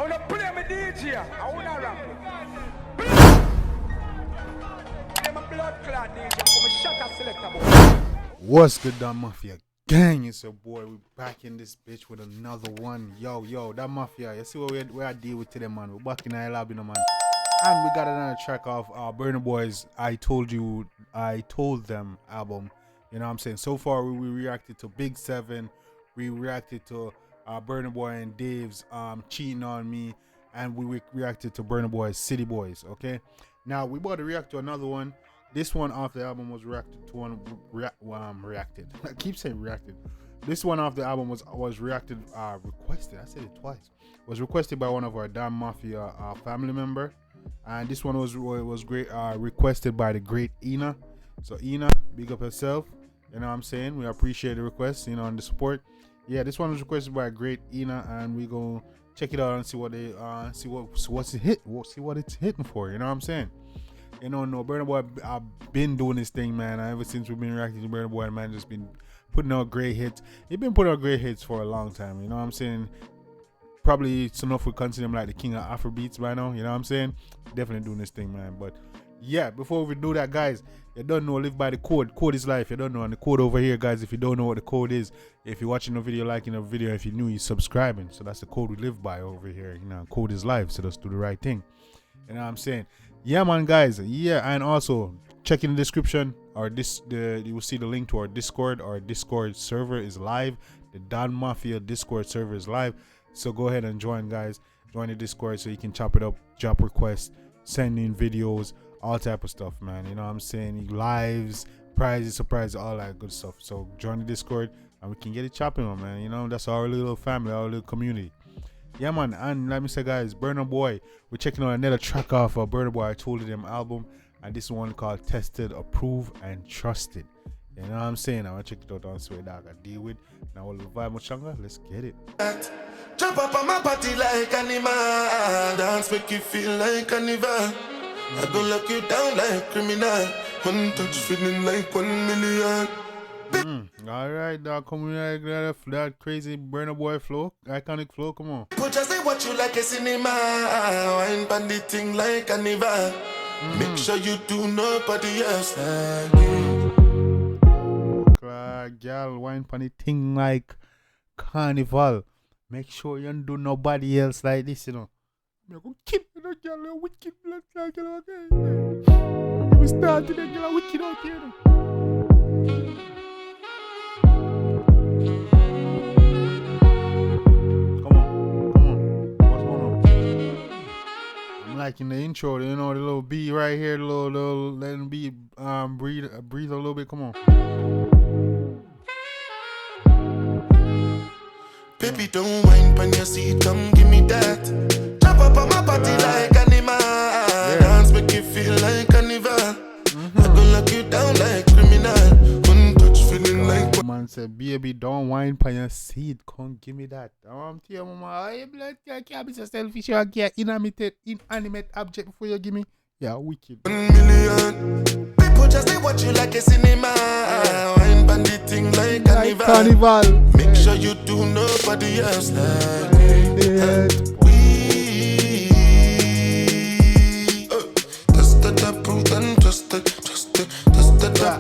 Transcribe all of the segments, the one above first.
wanna play me DJ. I wanna rap it. Play my blood clot DJ. Come and shut up selector boy. What's good, Don Mafia gang? It's your boy. We back in this bitch with another one. Yo, that Mafia. You see what we I deal with today, man. We're back in our lab, you know, man. And we got another track of Burna Boy's I Told Them album. You know what I'm saying? So far, we reacted to Big 7. We reacted to Burna Boy and Dave's Cheating on Me. And we reacted to Burna Boy's City Boys, okay? Now, we about to react to another one. This one off the album was reacted to reacted. I keep saying reacted. This one off the album was reacted, requested. I said it twice. Was requested by one of our Don Mafia family member. And this one was great, requested by the great Ina. So Ina, big up herself. You know what I'm saying? We appreciate the request, you know, and the support. Yeah, this one was requested by a great Ina, and we gonna check it out and see what they see what it's hitting for. You know what I'm saying? You know, no, Burna Boy, I've been doing this thing, man. Ever since we've been reacting to Burna Boy, man, just been putting out great hits. He's been putting out great hits for a long time. You know what I'm saying? Probably it's enough we consider him like the king of Afrobeats by now. You know what I'm saying? Definitely doing this thing, man. But yeah, before we do that, guys, you don't know, live by the code. Code is life. You don't know, and the code over here, guys. If you don't know what the code is, if you're watching the video, liking the video, if you're new, you're subscribing. So that's the code we live by over here. You know, code is life. So let's do the right thing. You know what I'm saying? Yeah, man, guys. Yeah, and also check in the description, or you will see the link to our Discord. Our Discord server is live. The Don Mafia Discord server is live. So go ahead and join, guys. Join the Discord so you can chop it up, drop requests, send in videos, all type of stuff, man. You know what I'm saying? Lives, prizes, surprises, all that good stuff. So join the Discord and we can get it chopping on, man. You know, that's our little family, our little community. Yeah, man. And let me say, guys, Burna Boy, we're checking out another track off of Burna Boy I Told Them album, and this one called Tested, Approved, and Trusted. You know what I'm saying? I want to check it out and see what I can deal with. Now we'll vibe much longer. Let's get it. Jump up on my body like animal. Dance make you feel like carnival. I go lock you down like criminal. One touch feeling like 1 million. Alright, dog, coming like that crazy Burna Boy flow, iconic flow, come on. Put just say what you like a cinema. Wine bandit thing like carnival. Make sure you do nobody else like you. Girl, wine funny thing like carnival. Make sure you don't do nobody else like this, you know. I'm gonna keep it a girl, wicked blood like it, okay? We started a girl wicked out here. Come on. What's going on? I'm liking the intro, you know, the little beat right here, the little let him be breathe a little bit. Come on. Baby, don't whine on your seat, come give me that. Jump up on my body like animal. Dance make you feel like carnival. I go lock you down like criminal. One touch feeling like. Man said, baby, don't whine on your seat, come give me that. I'm telling you, mama, you blood can't be so selfish. You get inanimate object before you give me. Yeah, wicked. 1 million. People just say what you like a cinema. Wine bandit thing like carnival. Make sure you do nobody else like we. Tested, approved, and trusted.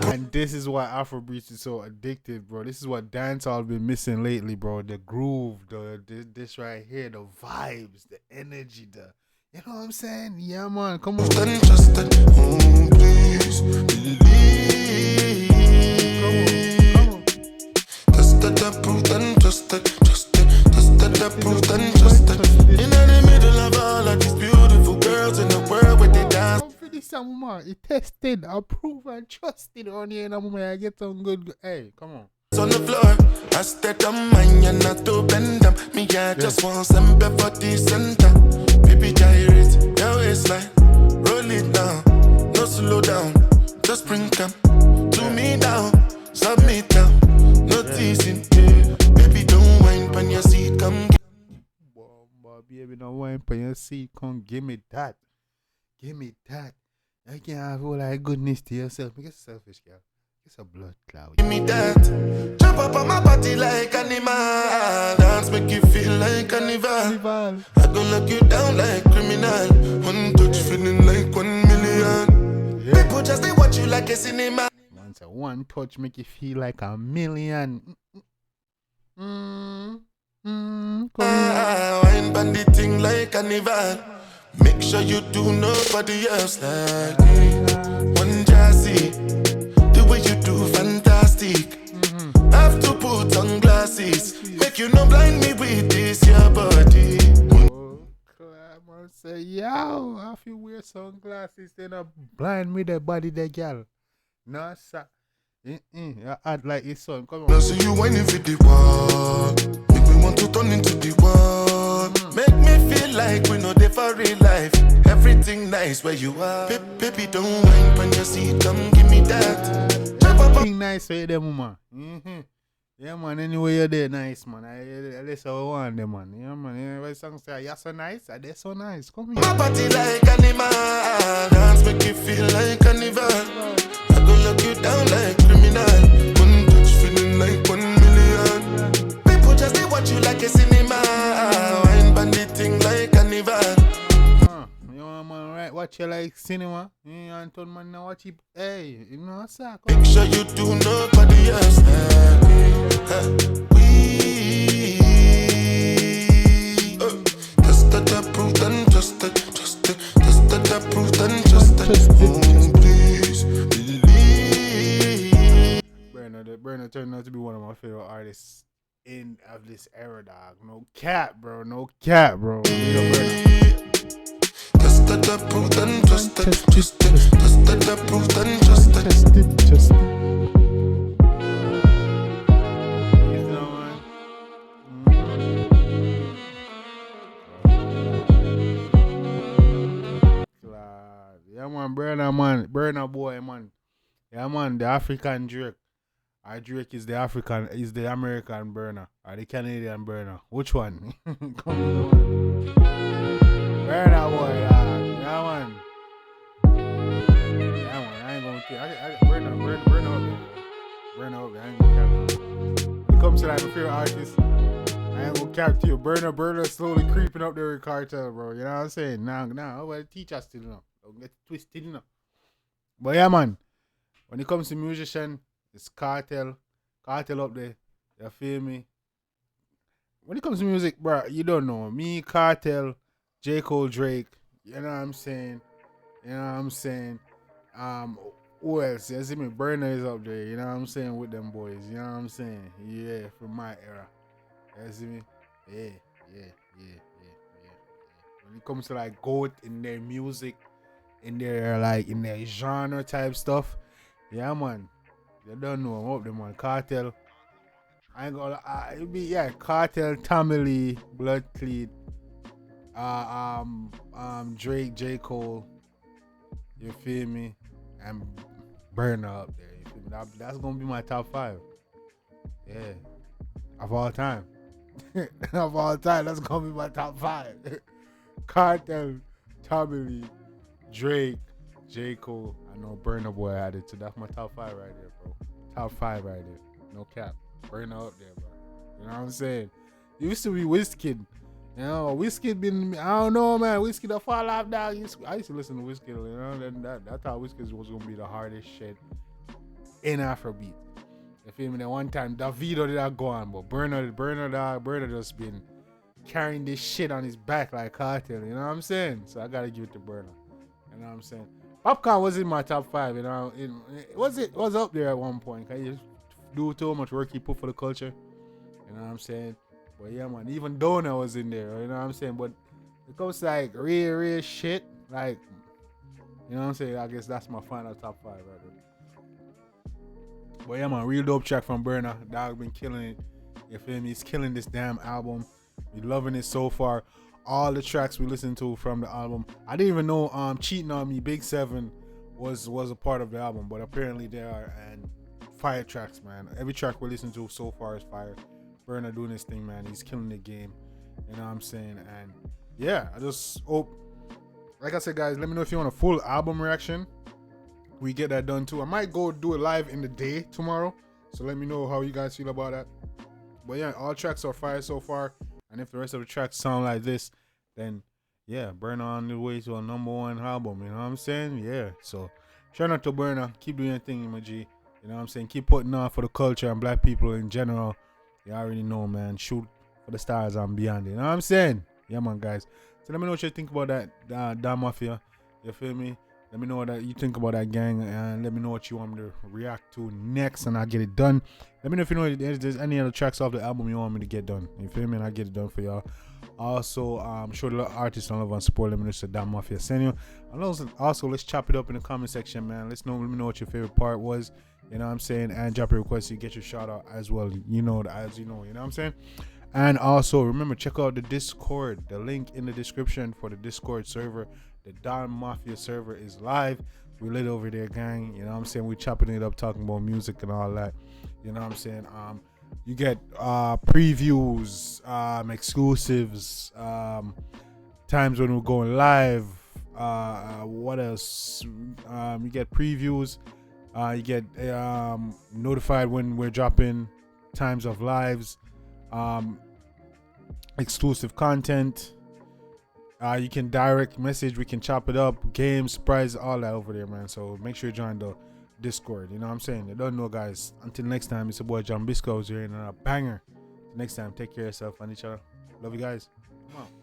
And this is why Afrobeats is so addictive, bro. This is what dancehall been missing lately, bro. The groove, this right here, the vibes, the energy, you know what I'm saying? Yeah, man, come on. Trusted, oh, please believe. Come on. Tested, approved, and trusted. Tested, approved, and trusted. In the middle of all of these beautiful girls in the world where they dance. It tested, approved, and trusted on here. And I get some good. Hey, come on. On the floor, I stayed on mine and not to bend them. Me, I just want some for the center. Baby, gyrate, your waistline, roll it down, no slow down, just bring them to me down, submit down, no teasing, yeah. Baby, don't whine on your seat, come get. Baby, don't whine on your seat, come give me that. Give me that. I can't have all that goodness to yourself. Make it selfish, girl. It's a blood cloud. Give me that. Jump up on my body like animal. Dance make you feel like carnival. I gon' lock you down like criminal. One touch feeling like 1 million. Yeah. People just they watch you like a cinema. Man say one touch make you feel like 1,000,000. Come here. Wine bandit thing like carnival. Make sure you do nobody else like me. One jassy, the way you do fantastic. Have to put on glasses, make you no blind me with this your body. Oh, Clam say, yo, I feel wear sunglasses, then I blind me the body, the girl. No, sir. I act like it's son. Come Now on. see you whining for the wall. Make me want to turn into the wall. Make me feel like we know there for real life. Everything nice where you are. Baby, don't whine when you see it, come give me that. Jump up. Thing nice for you, them, man. Yeah, man. Anyway, you're there nice, man. That's how I want them, man. Yeah, man. Yeah, when song say, you're so nice, they're so nice. Come here. My body like animal. Dance make you feel like carnival. I go lock you down like criminal. One touch feeling like 1 million. People just they watch you like a cinema. Wine bandit thing like carnival. You know, man, right? Watch you like cinema. You Anton, man, now watch it. Hey, you know, sir. Make sure you do nobody else like me. Just that approved and trusted. Just that approved and trusted. Oh, please believe. Burna turned out to be one of my favorite artists of this era, dog. No cap, bro. No cap, bro. Just that approved and trusted. Just that approved and trusted. Yeah, man, Burna boy, man. Yeah, man, the African Drake. Drake is the American Burna, or the Canadian Burna. Which one? Come on, Burna boy, yeah, man. Yeah, man, I ain't gonna care. Burna up there. Burna up there, I ain't gonna cap. When it comes to like my favorite artist, I ain't gonna cap to you. Burna slowly creeping up there with Cartel, bro. You know what I'm saying? Now, well, teach us still, you know. Don't get twisted, you know. But yeah, man, when it comes to musician, it's Cartel up there. You feel me? When it comes to music, bro, you don't know. Me, Cartel, J. Cole, Drake, you know what I'm saying? Who else? You see me? Burna is up there, you know what I'm saying, with them boys, you know what I'm saying? Yeah, from my era. You see me? Yeah. When it comes to like GOAT in their music, in their genre type stuff, yeah, man. You don't know, I'm up there, man. Cartel. I ain't gonna it'll be Cartel, Tommy Lee, Blood Cleat, Drake, J. Cole, you feel me? And Burna up there, you feel me? That's gonna be my top 5. Yeah. Of all time. Of all time, that's gonna be my top 5. Cartel, Tommy Lee, Drake, J. Cole. I know Burna boy had it too. That's my top 5 right there, bro. Top 5 right there. No cap. Burna up there, bro. You know what I'm saying? It used to be Wizkid. You know, Wizkid been, I don't know, man. Wizkid the fall off, dog. I used to listen to Wizkid, you know. Then that thought Wizkid was gonna be the hardest shit in Afrobeat. You feel me? Then one time Davido did that go on, but Burna just been carrying this shit on his back like Cartel. You know what I'm saying? So I gotta give it to Burna. You know what I'm saying? Popcorn was in my top 5, you know. It was up there at one point. Cause you do too much work he put for the culture. You know what I'm saying? But yeah, man, even Dona was in there, you know what I'm saying? But it comes to like real shit, like, you know what I'm saying? I guess that's my final top 5 right there. But yeah, man, real dope track from Burna. Dog been killing it. You feel me? He's killing this damn album. We loving it so far. All the tracks we listened to from the album. I didn't even know Cheating on Me, Big 7 was a part of the album, but apparently they are, and fire tracks, man. Every track we listen to so far is fire. Burna doing his thing, man. He's killing the game. You know what I'm saying? And yeah, I just hope, like I said, guys, let me know if you want a full album reaction. We get that done too. I might go do it live in the day tomorrow. So let me know how you guys feel about that. But yeah, all tracks are fire so far. And if the rest of the tracks sound like this, then yeah, Burna on the way to a #1 album. You know what I'm saying? Yeah. So shout out to Burna. Keep doing your thing, my G. You know what I'm saying? Keep putting on for the culture and black people in general. You already know, man. Shoot for the stars and beyond. You know what I'm saying? Yeah, man, guys. So let me know what you think about that Mafia. You feel me? Let me know what you think about that gang, and let me know what you want me to react to next, and I'll get it done. Let me know if you know if there's any other tracks off the album you want me to get done. You feel me? And I'll get it done for y'all. Also, show the artists and love and support. Let me know so that Mafia send you. And also, let's chop it up in the comment section, man. Let me know what your favorite part was. You know what I'm saying? And drop a request so you get your shout out as well. You know, you know what I'm saying? And also, remember, check out the Discord. The link in the description for the Discord server. The Don Mafia server is live. We lit over there, gang. You know what I'm saying? We chopping it up, talking about music and all that. You know what I'm saying? You get previews, exclusives, times when we're going live. What else? You get previews. You get notified when we're dropping times of lives. Exclusive content. You can direct message, we can chop it up, games, surprise, all that over there, man. So make sure you join the Discord. You know what I'm saying? You don't know, guys. Until next time, it's your boy Jambisco here in a banger. Next time, take care of yourself and each other. Love you guys. Come on.